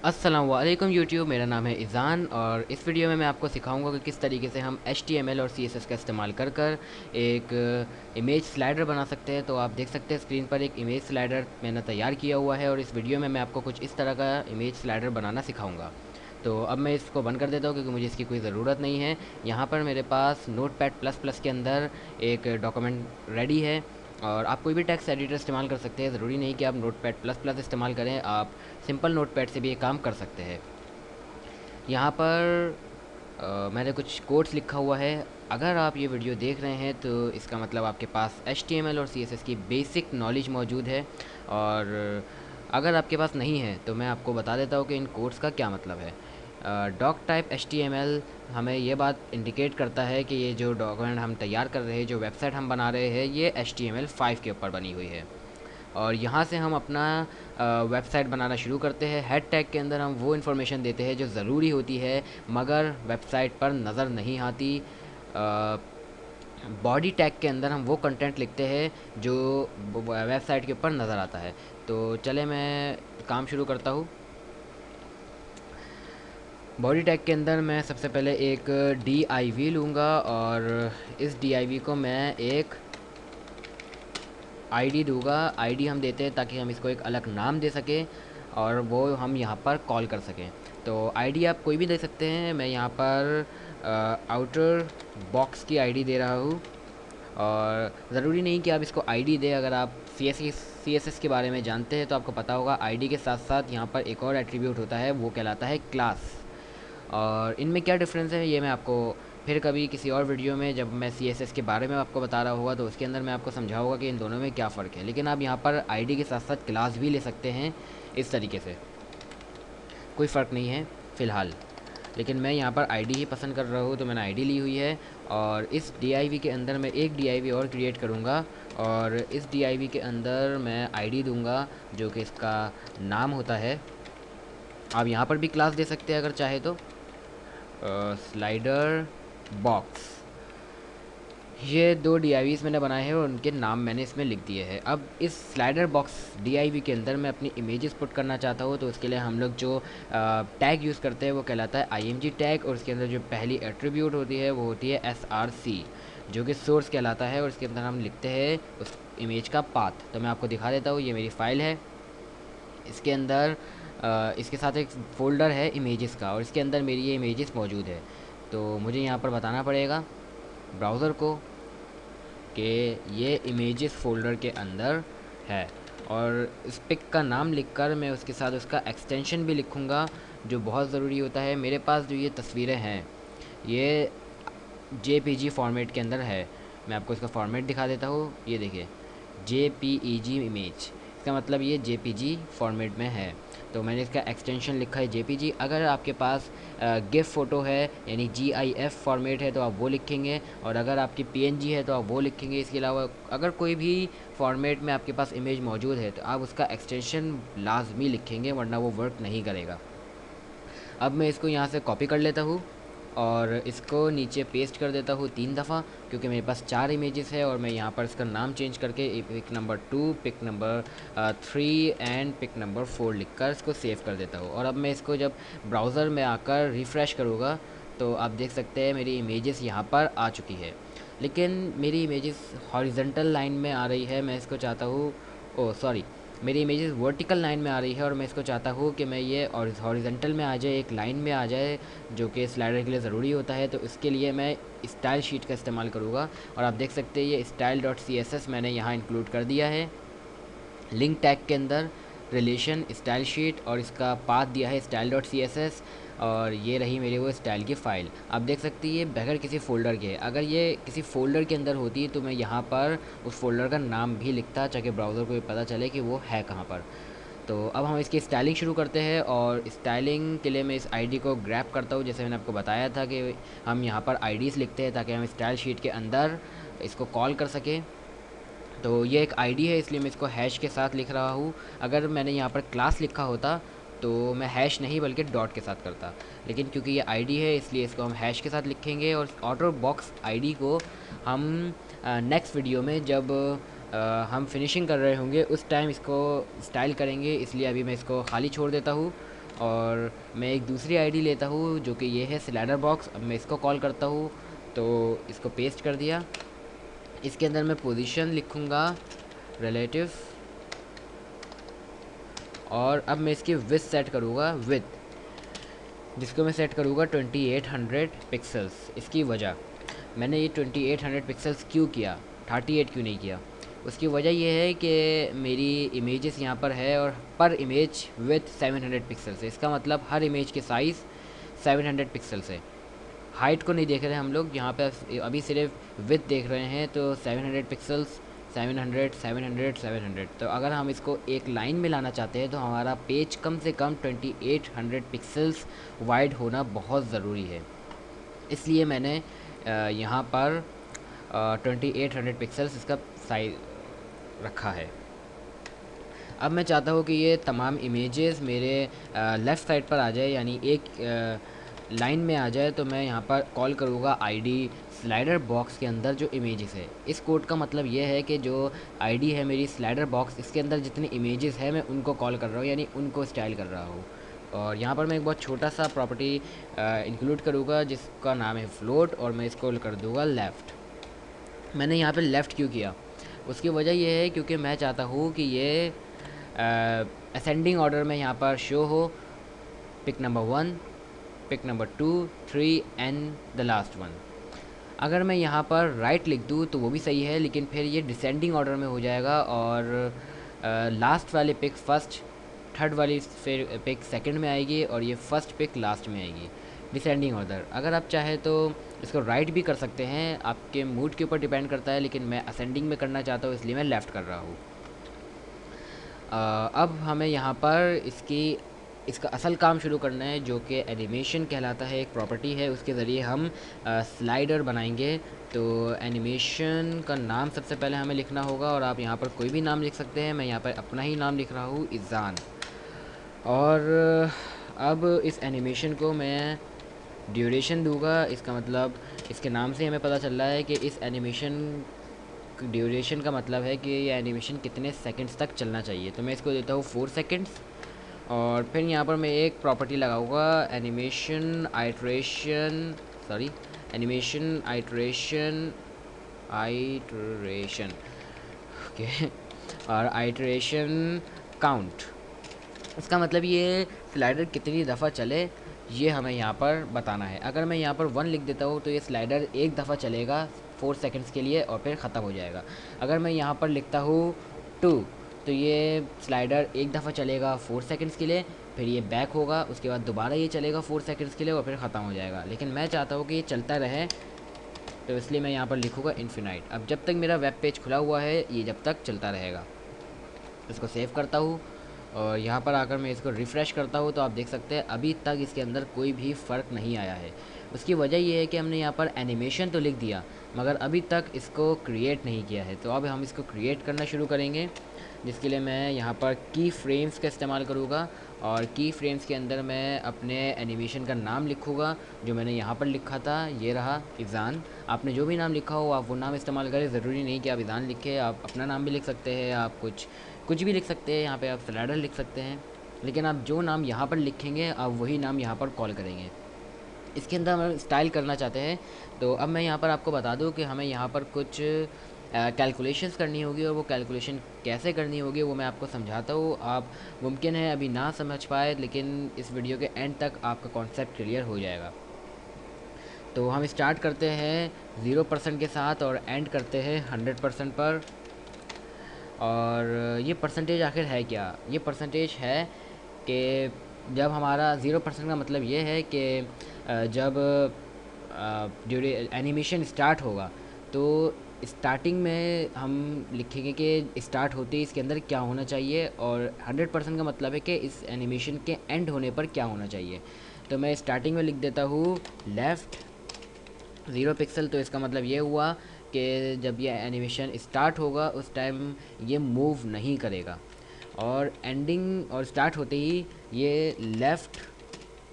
अस्सलाम वालेकुम यूट्यूब। मेरा नाम है इज़ान और इस वीडियो में मैं आपको सिखाऊंगा कि किस तरीके से हम HTML और CSS का इस्तेमाल कर कर एक इमेज स्लाइडर बना सकते हैं। तो आप देख सकते हैं स्क्रीन पर एक इमेज स्लाइडर मैंने तैयार किया हुआ है और इस वीडियो में मैं आपको कुछ इस तरह का इमेज स्लाइडर बनाना सिखाऊंगा। तो अब मैं इसको बंद कर देता हूँ क्योंकि मुझे इसकी कोई ज़रूरत नहीं है। यहाँ पर मेरे पास नोटपैड++ के अंदर एक डॉक्यूमेंट रेडी है और आप कोई भी टेक्स्ट एडिटर इस्तेमाल कर सकते हैं। ज़रूरी नहीं कि आप नोटपैड++ इस्तेमाल करें, आप सिंपल नोटपैड से भी ये काम कर सकते हैं। यहाँ पर मैंने कुछ कोड्स लिखा हुआ है। अगर आप ये वीडियो देख रहे हैं तो इसका मतलब आपके पास HTML और CSS की बेसिक नॉलेज मौजूद है। और अगर आपके पास नहीं है तो मैं आपको बता देता हूँ कि इन कोड्स का क्या मतलब है। डॉक टाइप HTML हमें ये बात इंडिकेट करता है कि ये जो डॉक्यूमेंट हम तैयार कर रहे हैं, जो वेबसाइट हम बना रहे हैं, ये HTML5 के ऊपर बनी हुई है। और यहाँ से हम अपना वेबसाइट बनाना शुरू करते हैं। हेड टैग के अंदर हम वो इन्फॉर्मेशन देते हैं जो ज़रूरी होती है मगर वेबसाइट पर नज़र नहीं आती। बॉडी टैग के अंदर हम वो कंटेंट लिखते हैं जो वेबसाइट के ऊपर नज़र आता है। तो चले मैं काम शुरू करता हूँ। बॉडी टैग के अंदर मैं सबसे पहले एक DIV लूँगा और इस DIV को मैं एक आईडी दूंगा। आईडी हम देते हैं ताकि हम इसको एक अलग नाम दे सकें और वो हम यहाँ पर कॉल कर सकें। तो आईडी आप कोई भी दे सकते हैं। मैं यहाँ पर आउटर बॉक्स की आईडी दे रहा हूँ। और ज़रूरी नहीं कि आप इसको आईडी दें। अगर आप CSS के बारे में जानते हैं तो आपको पता होगा आईडी के साथ साथ यहाँ पर एक और एट्रीब्यूट होता है, वो कहलाता है क्लास। और इनमें क्या डिफरेंस है ये मैं आपको फिर कभी किसी और वीडियो में, जब मैं CSS के बारे में आपको बता रहा होगा तो उसके अंदर मैं आपको समझाऊंगा कि इन दोनों में क्या फ़र्क है। लेकिन आप यहाँ पर आईडी के साथ साथ क्लास भी ले सकते हैं। इस तरीके से कोई फ़र्क नहीं है फ़िलहाल, लेकिन मैं यहाँ पर आईडी ही पसंद कर रहा हूँ तो मैंने आईडी ली हुई है। और इस DIV के अंदर मैं एक DIV और क्रिएट करूँगा और इस DIV के अंदर मैं आईडी दूँगा जो कि इसका नाम होता है। आप यहाँ पर भी क्लास दे सकते हैं अगर चाहे तो। स्लाइडर बॉक्स, ये दो DIVs मैंने बनाए हैं और उनके नाम मैंने इसमें लिख दिए हैं। अब इस स्लाइडर बॉक्स DIV के अंदर मैं अपनी इमेजेस पुट करना चाहता हूँ तो उसके लिए हम लोग जो टैग यूज़ करते हैं वो कहलाता है IMG टैग। और उसके अंदर जो पहली एट्रीब्यूट होती है वो होती है SRC जो कि सोर्स कहलाता है। और इसके अंदर हम लिखते हैं उस इमेज का पाथ। तो मैं आपको दिखा देता हूँ, ये मेरी फ़ाइल है। इसके अंदर इसके साथ एक फ़ोल्डर है इमेजेस का और इसके अंदर मेरी ये इमेजेस मौजूद है। तो मुझे यहाँ पर बताना पड़ेगा ब्राउज़र को कि ये इमेजेस फ़ोल्डर के अंदर है। और इस पिक का नाम लिखकर मैं उसके साथ उसका एक्सटेंशन भी लिखूँगा जो बहुत ज़रूरी होता है। मेरे पास जो ये तस्वीरें हैं ये JPG फॉर्मेट के अंदर है। मैं आपको इसका फॉर्मेट दिखा देता हूँ। ये देखिए JPEG इमेज, इसका मतलब ये JPG फॉर्मेट में है। तो मैंने इसका एक्सटेंशन लिखा है JPG। अगर आपके पास गिफ फ़ोटो है यानी GIF फॉर्मेट है तो आप वो लिखेंगे, और अगर आपकी PNG है तो आप वो लिखेंगे। इसके अलावा अगर कोई भी फॉर्मेट में आपके पास इमेज मौजूद है तो आप उसका एक्सटेंशन लाजमी लिखेंगे वरना वो वर्क नहीं करेगा। अब मैं इसको यहाँ से कॉपी कर लेता हूँ और इसको नीचे पेस्ट कर देता हूँ 3 दफ़ा क्योंकि मेरे पास 4 इमेजेस है। और मैं यहाँ पर इसका नाम चेंज करके pic number 2, pic number 3 and pic number 4 लिखकर इसको सेव कर देता हूँ। और अब मैं इसको जब ब्राउज़र में आकर रिफ़्रेश करूँगा तो आप देख सकते हैं मेरी इमेजेस यहाँ पर आ चुकी है। लेकिन मेरी इमेजेस हॉरिजेंटल लाइन में आ रही है। मैं इसको चाहता हूँ, ओ सॉरी, मेरी इमेजेस वर्टिकल लाइन में आ रही है और मैं इसको चाहता हूँ कि मैं ये हॉरिजेंटल में आ जाए, एक लाइन में आ जाए, जो कि स्लाइडर के लिए ज़रूरी होता है। तो इसके लिए मैं स्टाइल शीट का इस्तेमाल करूँगा। और आप देख सकते हैं ये style.css मैंने यहाँ इंक्लूड कर दिया है लिंक टैग के अंदर, रिलेशन स्टाइल शीट, और इसका पाथ दिया है style.css। और ये रही मेरी वो स्टाइल की फ़ाइल। आप देख सकती है बगैर किसी फ़ोल्डर के। अगर ये किसी फ़ोल्डर के अंदर होती तो मैं यहाँ पर उस फ़ोल्डर का नाम भी लिखता ताकि ब्राउज़र को ये पता चले कि वो है कहाँ पर। तो अब हम इसकी स्टाइलिंग शुरू करते हैं और स्टाइलिंग के लिए मैं इस आईडी को ग्रैब करता हूँ। जैसे मैंने आपको बताया था कि हम यहाँ पर आईडीज़ लिखते हैं ताकि हम स्टाइल शीट के अंदर इसको कॉल कर सकें। तो ये एक आईडी है इसलिए मैं इसको हैश के साथ लिख रहा हूँ। अगर मैंने यहाँ पर क्लास लिखा होता तो मैं हैश नहीं बल्कि डॉट के साथ करता, लेकिन क्योंकि ये आईडी है इसलिए इसको हम हैश के साथ लिखेंगे। और आउटर बॉक्स आईडी को हम नेक्स्ट वीडियो में जब हम फिनिशिंग कर रहे होंगे उस टाइम इसको स्टाइल करेंगे, इसलिए अभी मैं इसको खाली छोड़ देता हूँ। और मैं एक दूसरी आईडी लेता हूँ जो कि ये है स्लाइडर बॉक्स। अब मैं इसको कॉल करता हूँ, तो इसको पेस्ट कर दिया। इसके अंदर मैं पोजीशन लिखूँगा रिलेटिव, और अब मैं इसकी विड्थ सेट करूँगा, विड्थ जिसको मैं सेट करूँगा 2800 पिक्सल्स। इसकी वजह, मैंने ये 2800 पिक्सल्स क्यों किया, 38 क्यों नहीं किया, उसकी वजह ये है कि मेरी इमेजेस यहाँ पर है और पर इमेज विथ 700 पिक्सल्स है। इसका मतलब हर इमेज के साइज़ 700 पिक्सल्स है। हाइट को नहीं देख रहे हम लोग यहाँ पे, अभी सिर्फ विथ देख रहे हैं, तो 700 पिक्सल्स, 700 700 700। तो अगर हम इसको एक लाइन में लाना चाहते हैं तो हमारा पेज कम से कम 2800 पिक्सल्स वाइड होना बहुत ज़रूरी है। इसलिए मैंने यहाँ पर 2800 पिक्सल्स इसका साइज रखा है। अब मैं चाहता हूँ कि ये तमाम इमेजेस मेरे लेफ़्ट साइड पर आ जाए, यानी एक लाइन में आ जाए। तो मैं यहाँ पर कॉल करूँगा आईडी स्लाइडर बॉक्स के अंदर जो इमेजेस है। इस कोड का मतलब ये है कि जो आईडी है मेरी स्लाइडर बॉक्स, इसके अंदर जितनी इमेजेस है मैं उनको कॉल कर रहा हूँ, यानी उनको स्टाइल कर रहा हूँ। और यहाँ पर मैं एक बहुत छोटा सा प्रॉपर्टी इंक्लूड करूँगा जिसका नाम है फ्लोट, और मैं इसको कर दूँगा लेफ़्ट। मैंने यहाँ पे लेफ़्ट क्यों किया, उसकी वजह यह है क्योंकि मैं चाहता हूँ कि ये असेंडिंग ऑर्डर में यहाँ पर शो हो, pic number 1, pic number 2, 3 and the last one. अगर मैं यहाँ पर राइट लिख दूँ तो वो भी सही है, लेकिन फिर ये डिसेंडिंग ऑर्डर में हो जाएगा, और लास्ट वाली पिक फर्स्ट, थर्ड वाली फिर पिक सेकंड में आएगी, और ये फर्स्ट पिक लास्ट में आएगी, डिसेंडिंग ऑर्डर। अगर आप चाहें तो इसको राइट भी कर सकते हैं, आपके मूड के ऊपर डिपेंड करता है, लेकिन मैं असेंडिंग में करना चाहता हूँ इसलिए मैं लेफ़्ट कर रहा हूँ। अब हमें यहाँ पर इसका असल काम शुरू करना है, जो कि एनिमेशन कहलाता है, एक प्रॉपर्टी है, उसके ज़रिए हम स्लाइडर बनाएंगे। तो एनिमेशन का नाम सबसे पहले हमें लिखना होगा, और आप यहाँ पर कोई भी नाम लिख सकते हैं। मैं यहाँ पर अपना ही नाम लिख रहा हूँ, इज़ान। और अब इस एनिमेशन को मैं ड्यूरेशन दूंगा। इसका मतलब इसके नाम से हमें पता चल रहा है कि इस एनिमेशन ड्यूरेशन का मतलब है कि ये एनिमेशन कितने सेकंड्स तक चलना चाहिए। तो मैं इसको देता हूँ 4 सेकंड्स, और फिर यहाँ पर मैं एक प्रॉपर्टी लगाऊंगा, animation iteration, sorry, animation iteration, iteration, okay, और आइट्रेशन काउंट। इसका मतलब ये स्लाइडर कितनी दफ़ा चले ये हमें यहाँ पर बताना है। अगर मैं यहाँ पर 1 लिख देता हूँ तो ये स्लाइडर एक दफ़ा चलेगा 4 सेकंड्स के लिए और फिर ख़त्म हो जाएगा। अगर मैं यहाँ पर लिखता हूँ 2 तो ये स्लाइडर एक दफ़ा चलेगा 4 सेकंड्स के लिए, फिर ये बैक होगा, उसके बाद दोबारा ये चलेगा 4 सेकंड्स के लिए और फिर ख़त्म हो जाएगा। लेकिन मैं चाहता हूँ कि ये चलता रहे, तो इसलिए मैं यहाँ पर लिखूँगा इन्फिनाइट। अब जब तक मेरा वेब पेज खुला हुआ है ये जब तक चलता रहेगा। इसको सेव करता हूँ और यहाँ पर आकर मैं इसको रिफ़्रेश करता हूँ तो आप देख सकते हैं अभी तक इसके अंदर कोई भी फ़र्क नहीं आया है। उसकी वजह ये है कि हमने यहाँ पर एनिमेशन तो लिख दिया मगर अभी तक इसको क्रिएट नहीं किया है। तो अब हम इसको क्रिएट करना शुरू करेंगे, जिसके लिए मैं यहाँ पर की फ्रेम्स का इस्तेमाल करूँगा। और की फ्रेम्स के अंदर मैं अपने एनिमेशन का नाम लिखूँगा जो मैंने यहाँ पर लिखा था, ये रहा इज़ान। आपने जो भी नाम लिखा हो आप वो नाम इस्तेमाल करें, ज़रूरी नहीं कि आप इज़ान लिखें, आप अपना नाम भी लिख सकते हैं, आप कुछ भी लिख सकते हैं। यहाँ पे आप स्लाइडर लिख सकते हैं, लेकिन आप जो नाम यहाँ पर लिखेंगे आप वही नाम यहाँ पर कॉल करेंगे। इसके अंदर हम स्टाइल करना चाहते हैं। तो अब मैं यहाँ पर आपको बता दूँ कि हमें यहाँ पर कुछ कैलकुलेशंस करनी होगी, और वो कैलकुलेशन कैसे करनी होगी वो मैं आपको समझाता हूँ। आप मुमकिन है अभी ना समझ पाए, लेकिन इस वीडियो के एंड तक आपका कॉन्सेप्ट क्लियर हो जाएगा। तो हम स्टार्ट करते हैं 0% के साथ और एंड करते हैं 100% पर। और ये परसेंटेज आखिर है क्या? ये परसेंटेज है कि जब हमारा 0% का मतलब ये है कि जब एनिमेशन स्टार्ट होगा तो स्टार्टिंग में हम लिखेंगे कि स्टार्ट होते ही इसके अंदर क्या होना चाहिए, और 100% का मतलब है कि इस एनिमेशन के एंड होने पर क्या होना चाहिए। तो मैं स्टार्टिंग में लिख देता हूँ लेफ़्ट 0 पिक्सल। तो इसका मतलब ये हुआ कि जब ये एनिमेशन स्टार्ट होगा उस टाइम ये मूव नहीं करेगा, और एंडिंग और स्टार्ट होते ही ये लेफ़्ट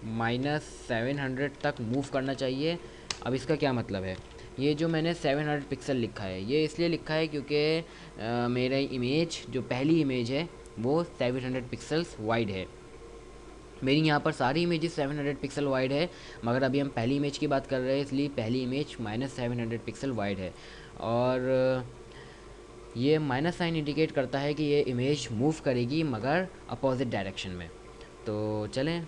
-700 तक मूव करना चाहिए। अब इसका क्या मतलब है? ये जो मैंने 700 पिक्सल लिखा है ये इसलिए लिखा है क्योंकि मेरा इमेज जो पहली इमेज है वो 700 पिक्सल्स वाइड है। मेरी यहाँ पर सारी इमेजेस 700 पिक्सल वाइड है, मगर अभी हम पहली इमेज की बात कर रहे हैं, इसलिए पहली इमेज -700 पिक्सल वाइड है। और ये माइनस साइन इंडिकेट करता है कि ये इमेज मूव करेगी मगर अपोजिट डायरेक्शन में। तो चलें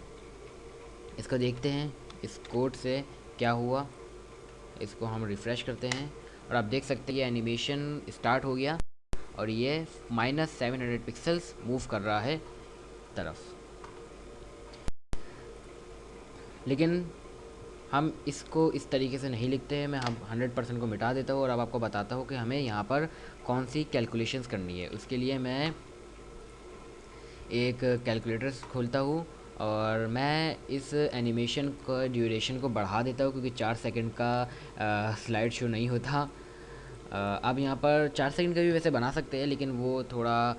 इसको देखते हैं इस कोड से क्या हुआ। इसको हम रिफ़्रेश करते हैं और आप देख सकते हैं ये एनिमेशन स्टार्ट हो गया और ये -700 पिक्सल्स मूव कर रहा है तरफ। लेकिन हम इसको इस तरीके से नहीं लिखते हैं, मैं हम 100% को मिटा देता हूँ और अब आपको बताता हूँ कि हमें यहाँ पर कौन सी कैलकुलेशंस करनी है। उसके लिए मैं एक कैलकुलेटर खोलता हूँ और मैं इस एनिमेशन का ड्यूरेशन को बढ़ा देता हूँ, क्योंकि 4 सेकंड का स्लाइड शो नहीं होता। अब यहाँ पर 4 सेकंड का भी वैसे बना सकते हैं, लेकिन वो थोड़ा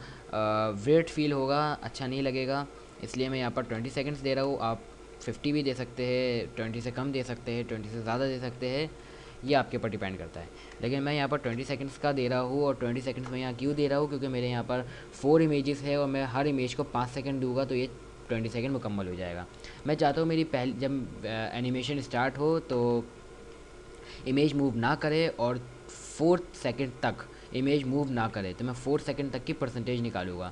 वेट फील होगा, अच्छा नहीं लगेगा। इसलिए मैं यहाँ पर 20 सेकंड्स दे रहा हूँ। आप 50 भी दे सकते हैं, 20 से कम दे सकते हैं, 20 से ज़्यादा दे सकते हैं, ये आपके ऊपर डिपेंड करता है। लेकिन मैं यहाँ पर 20 सेकंड्स का दे रहा हूँ। और 20 सेकंड्स में यहाँ क्यों दे रहा हूँ, क्योंकि मेरे यहाँ पर 4 इमेजेस है और मैं हर इमेज को 5 सेकंड दूंगा तो ये 20 सेकंड मुकम्मल हो जाएगा। मैं चाहता हूँ मेरी पहली जब एनिमेशन स्टार्ट हो तो इमेज मूव ना करे और 4 सेकंड तक इमेज मूव ना करे, तो मैं 4 सेकंड तक की परसेंटेज निकालूँगा।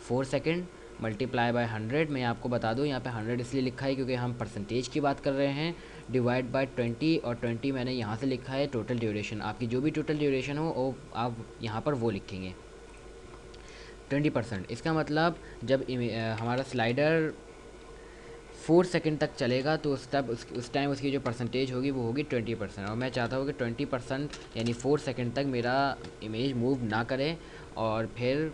4 second multiply by 100। मैं आपको बता दूं यहाँ पे 100 इसलिए लिखा है क्योंकि हम परसेंटेज की बात कर रहे हैं, डिवाइड बाय 20, और 20 मैंने यहाँ से लिखा है टोटल ड्यूरेशन। आपकी जो भी टोटल ड्यूरेशन हो वो आप यहाँ पर वो लिखेंगे 20%। इसका मतलब जब हमारा स्लाइडर 4 सेकंड तक चलेगा तो उस टाइम उसकी जो परसेंटेज होगी वो होगी 20%। और मैं चाहता हूँ कि 20% यानी 4 सेकंड तक मेरा इमेज मूव ना करे और फिर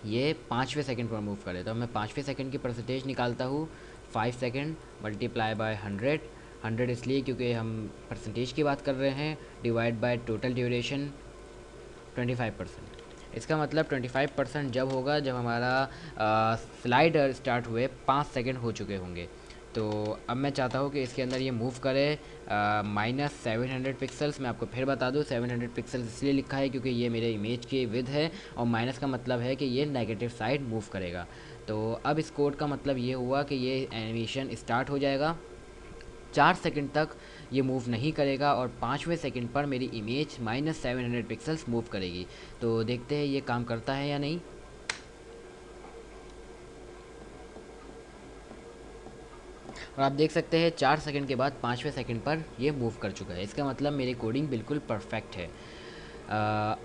ये 5वें सेकंड पर मूव करे। तो मैं 5वें सेकंड की परसेंटेज निकालता हूँ। 5 सेकंड मल्टीप्लाई बाय 100। 100 इसलिए क्योंकि हम परसेंटेज की बात कर रहे हैं, डिवाइड बाय टोटल ड्यूरेशन 25%। इसका मतलब 25% जब होगा जब हमारा स्लाइडर स्टार्ट हुए 5 सेकंड हो चुके होंगे। तो अब मैं चाहता हूँ कि इसके अंदर ये मूव करे -700 पिक्सल्स। मैं आपको फिर बता दूँ 700 पिक्सल्स इसलिए लिखा है क्योंकि ये मेरे इमेज की विड्थ है और माइनस का मतलब है कि ये नेगेटिव साइड मूव करेगा। तो अब इस कोड का मतलब ये हुआ कि ये एनिमेशन स्टार्ट हो जाएगा, 4 सेकंड तक ये मूव नहीं करेगा और 5वें सेकंड पर मेरी इमेज -700 पिक्सल्स मूव करेगी। तो देखते हैं ये काम करता है या नहीं। और आप देख सकते हैं 4 सेकंड के बाद 5वें सेकंड पर ये मूव कर चुका है। इसका मतलब मेरी कोडिंग बिल्कुल परफेक्ट है।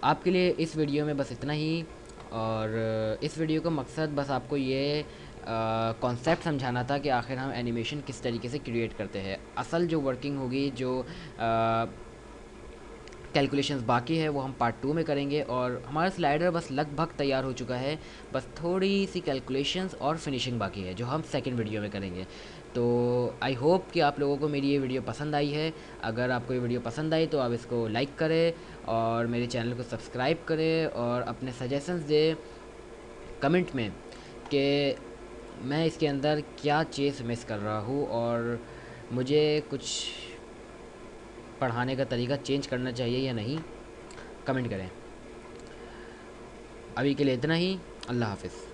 आपके लिए इस वीडियो में बस इतना ही। और इस वीडियो का मकसद बस आपको ये कॉन्सेप्ट समझाना था कि आखिर हम एनिमेशन किस तरीके से क्रिएट करते हैं। असल जो वर्किंग होगी, जो कैलकुलेशंस बाकी है, वो हम पार्ट 2 में करेंगे। और हमारा स्लाइडर बस लगभग तैयार हो चुका है, बस थोड़ी सी कैलकुलेशंस और फिनिशिंग बाकी है जो हम सेकंड वीडियो में करेंगे। तो आई होप कि आप लोगों को मेरी ये वीडियो पसंद आई है। अगर आपको ये वीडियो पसंद आई तो आप इसको लाइक करें और मेरे चैनल को सब्सक्राइब करें और अपने सजेशंस दें कमेंट में कि मैं इसके अंदर क्या चीज़ मिस कर रहा हूँ और मुझे कुछ पढ़ाने का तरीका चेंज करना चाहिए या नहीं, कमेंट करें। अभी के लिए इतना ही। अल्लाह हाफ़िज़।